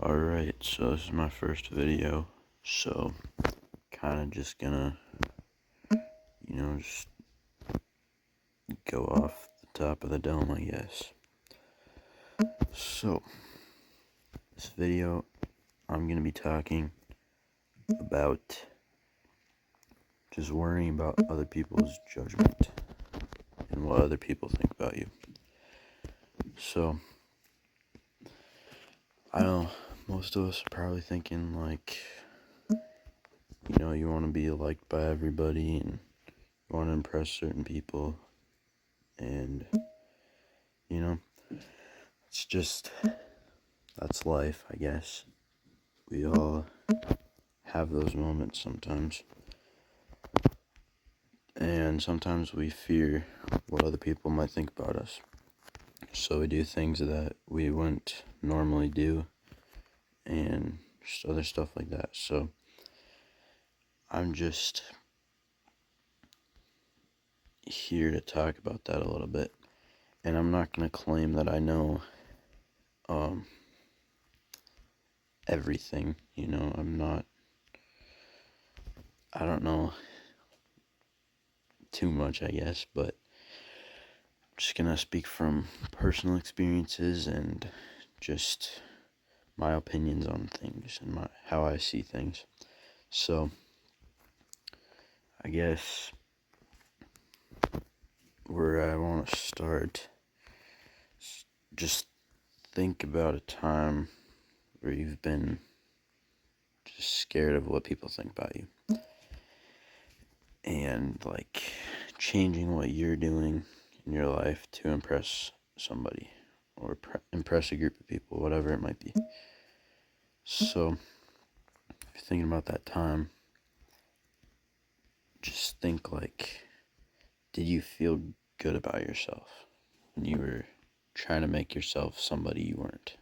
Alright, so this is my first video, so kind of just gonna, just go off the top of the dome, I guess. So, this video, I'm gonna be talking about just worrying about other people's judgment and what other people think about you. So, I know most of us are probably thinking, like, you want to be liked by everybody and you want to impress certain people, and it's just, that's life, I guess. We all have those moments sometimes, and sometimes we fear what other people might think about us, so we do things that we wouldn't normally do, and just other stuff like that. So I'm just here to talk about that a little bit, and I'm not going to claim that I know everything. I don't know too much, I guess, but I'm just gonna speak from personal experiences and just my opinions on things and how I see things. So I guess where I want to start, just think about a time where you've been just scared of what people think about you, and like changing what you're doing in your life to impress somebody or impress a group of people, whatever it might be. So if you're thinking about that time, just think, like, did you feel good about yourself when you were trying to make yourself somebody you weren't?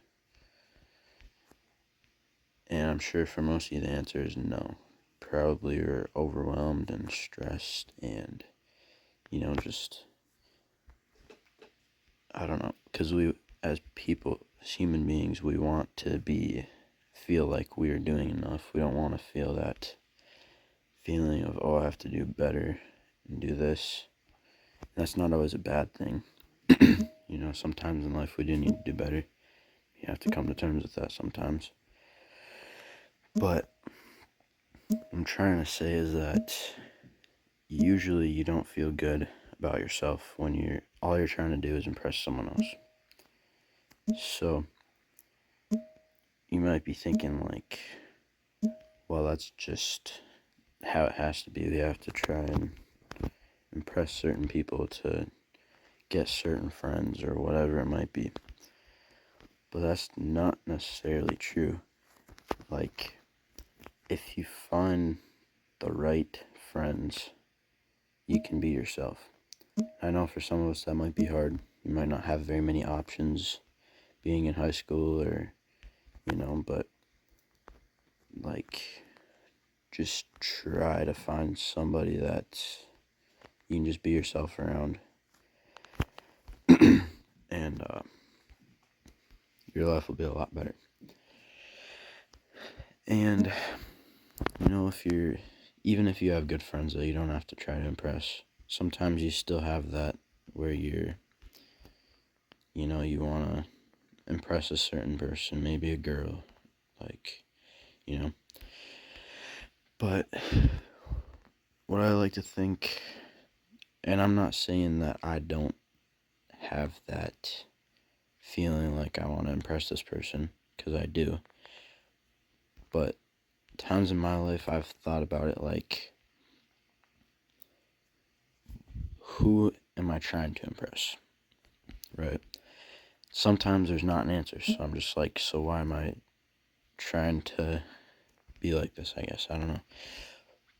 And I'm sure for most of you the answer is no. Probably you're overwhelmed and stressed and, just, I don't know, because we, as people, as human beings, we want to feel like we are doing enough. We don't want to feel that feeling of, oh, I have to do better and do this. And that's not always a bad thing. Sometimes in life we do need to do better. You have to come to terms with that sometimes. But what I'm trying to say is that usually you don't feel good about yourself when all you're trying to do is impress someone else. So you might be thinking, like, well, that's just how it has to be. We have to try and impress certain people to get certain friends or whatever it might be. But that's not necessarily true. Like, if you find the right friends, you can be yourself. I know for some of us that might be hard. You might not have very many options being in high school, or, but, like, just try to find somebody that you can just be yourself around. And your life will be a lot better. And, even if you have good friends that you don't have to try to impress, sometimes you still have that where you want to impress a certain person, maybe a girl, like, but what I like to think, and I'm not saying that I don't have that feeling like I want to impress this person, because I do, but times in my life I've thought about it like, who am I trying to impress, right? Sometimes there's not an answer, so I'm just like, so why am I trying to be like this, I guess, I don't know.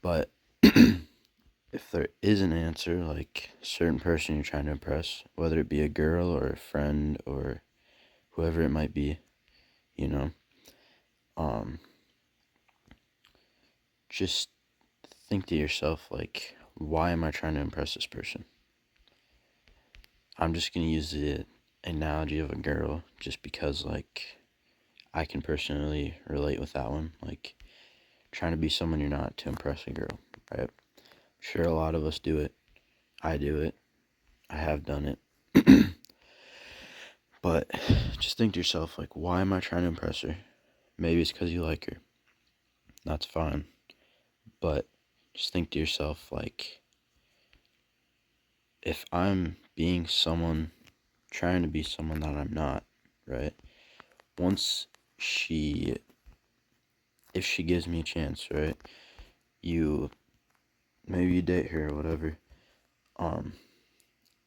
But if there is an answer, like a certain person you're trying to impress, whether it be a girl or a friend or whoever it might be, just think to yourself, like, why am I trying to impress this person? I'm just going to use the analogy of a girl just because, like, I can personally relate with that one. Like, trying to be someone you're not to impress a girl, right? Sure, a lot of us do it. I do it. I have done it. But just think to yourself, like, why am I trying to impress her? Maybe it's because you like her. That's fine. But just think to yourself, like, if I'm being someone, trying to be someone that I'm not, right? Once if she gives me a chance, right? Maybe you date her or whatever.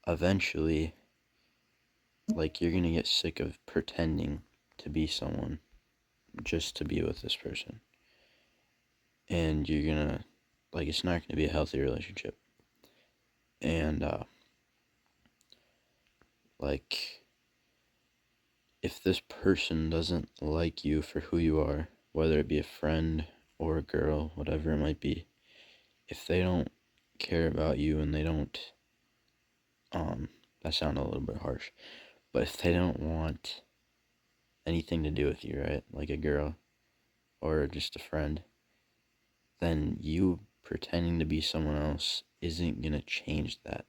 Eventually, like, you're gonna get sick of pretending to be someone just to be with this person. And you're gonna, like, it's not gonna be a healthy relationship. And, like, if this person doesn't like you for who you are, whether it be a friend or a girl, whatever it might be, if they don't care about you and they don't, that sounded a little bit harsh, but if they don't want anything to do with you, right, like a girl or just a friend, then you pretending to be someone else isn't gonna change that.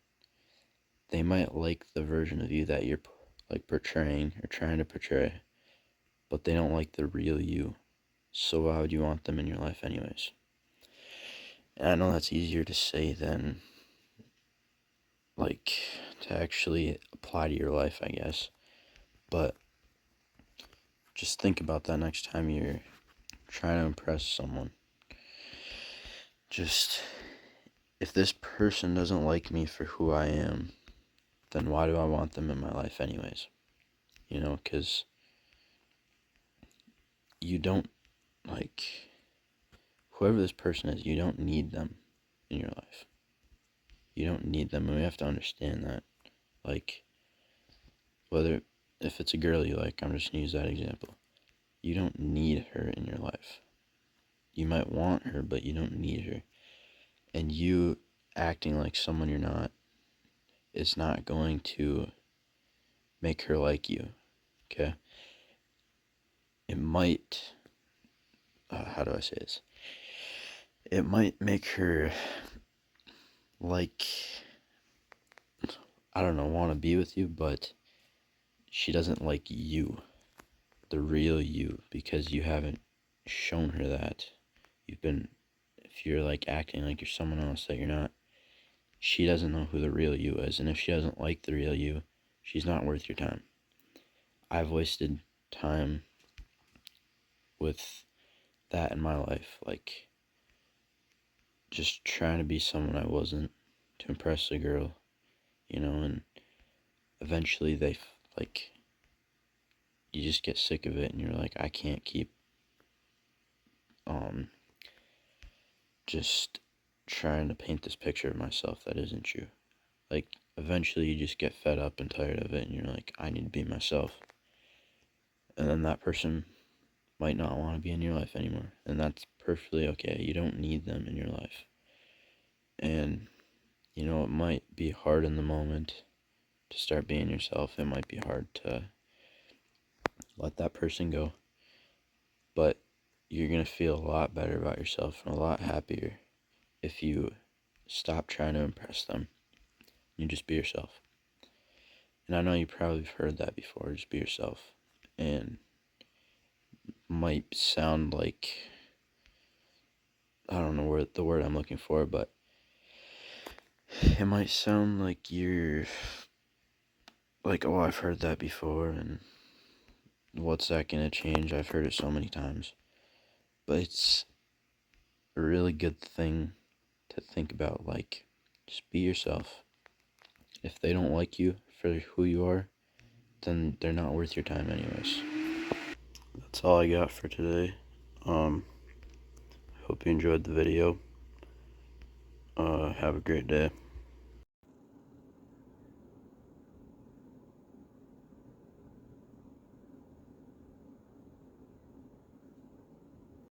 They might like the version of you that you're, like, portraying or trying to portray, but they don't like the real you. So why would you want them in your life anyways? And I know that's easier to say than, like, to actually apply to your life, I guess. But just think about that next time you're trying to impress someone. Just, if this person doesn't like me for who I am, then why do I want them in my life anyways? You know, because you don't, like, whoever this person is, you don't need them in your life. You don't need them, and we have to understand that. Like, if it's a girl you like, I'm just gonna use that example. You don't need her in your life. You might want her, but you don't need her. And you acting like someone you're not is not going to make her like you, okay? It might, how do I say this? It might make her, like, I don't know, want to be with you, but she doesn't like you, the real you, because you haven't shown her that. If you're, like, acting like you're someone else that you're not, she doesn't know who the real you is. And if she doesn't like the real you, she's not worth your time. I've wasted time with that in my life, like, just trying to be someone I wasn't to impress a girl, you know, and eventually like, you just get sick of it and you're like, I can't keep, just trying to paint this picture of myself that isn't true. Like, eventually you just get fed up and tired of it and you're like, I need to be myself. And then that person might not want to be in your life anymore. And that's perfectly okay. You don't need them in your life. And, you know, it might be hard in the moment to start being yourself. It might be hard to let that person go. But you're going to feel a lot better about yourself and a lot happier if you stop trying to impress them. You just be yourself. And I know you probably have heard that before, just be yourself. And might sound like, I don't know what the word I'm looking for, but it might sound like you're like, oh, I've heard that before, and what's that gonna change? I've heard it so many times. But it's a really good thing to think about, like, just be yourself. If they don't like you for who you are, then they're not worth your time anyways. That's all I got for today. Hope you enjoyed the video. Have a great day.